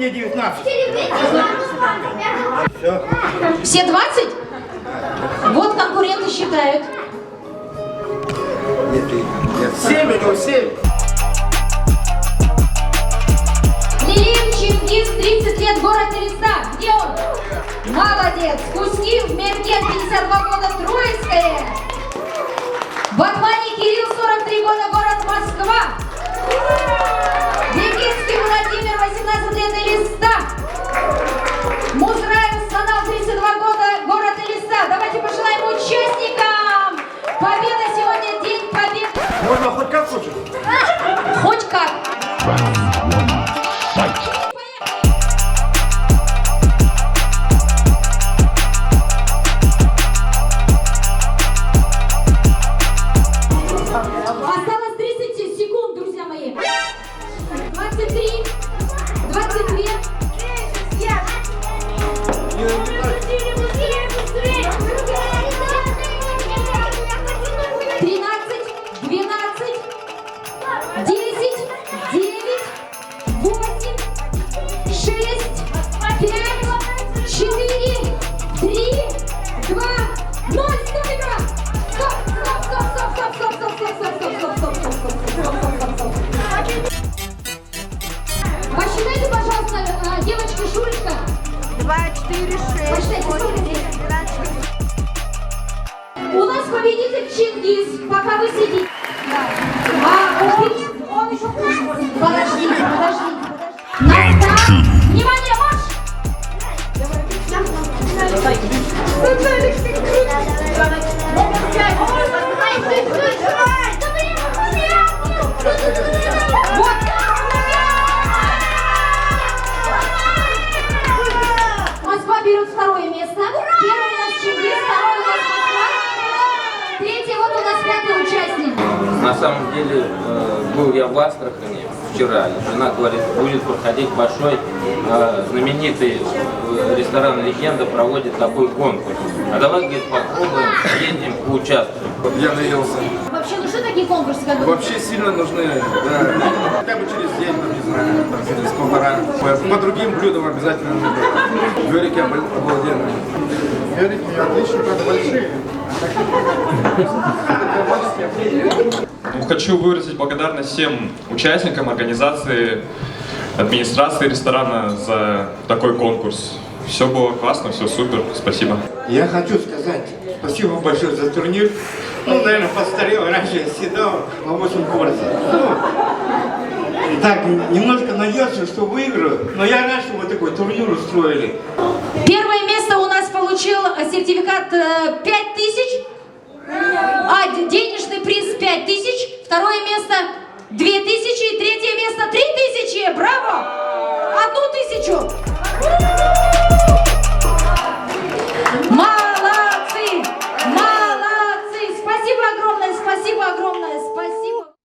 мне 19. Все 20? Вот конкуренты считают. 7, у него 7. Лилиев Чингис, 30 лет, город Элиста. Где он? Молодец. Кузькин Мерген, 52 года, Троицкое. Батмани Кирилл, 43 года, город Москва. Бегинский Владимир, 18 лет, Элиста. Музраев Санал, 32 года, город Элиста. Давайте пожелаем участникам. Победа сегодня, день победы. Можно хоть как хочешь? Хоть как. Осталось 30 секунд, друзья мои. 23, 22. 13, 12, 10, 9, 8, 6, 5, 4, 3, 2, 0. Стоп, игра! Стоп, стоп, стоп, стоп, стоп, стоп, стоп, стоп, стоп, стоп, стоп, стоп, стоп, стоп, стоп. Посчитайте, пожалуйста, девочка Шурочка. 2, 4, 6, Посчитайте, 8, сколько 9, 12. У нас победитель Чингис, пока вы сидите. Он еще хуже. Подождите. На старт. Внимание, марш! Вот. Москва берет второе место. Первый у нас Чингис, второй у нас Москва. Третий вот у нас пятый участник. На самом деле, был я в Астрахани вчера, и жена говорит, будет проходить большой знаменитый ресторан «Легенда» проводит такой конкурс. А давай, говорит, попробуем, съездим, поучаствуем. Я наелся. Вообще нужны такие конкурсы, как бы? Вообще сильно нужны, да. Хотя бы через день, там, не знаю, там, через полтора. По другим блюдам обязательно надо. Дверики обалденные. Дверики отлично, правда, большие. Хочу выразить благодарность всем участникам, организации, администрации ресторана за такой конкурс. Все было классно, все супер, спасибо. Я хочу сказать спасибо большое за турнир. Ну, наверное, постарел, раньше я седал на 8 порций. Ну, так, немножко надеялся, что выиграю, но я рад, что вы такой турнир устроили. Первое место у нас получил сертификат 5000, а денежный приз 5000, второе место 2000, третье место 3000. Браво! 1000.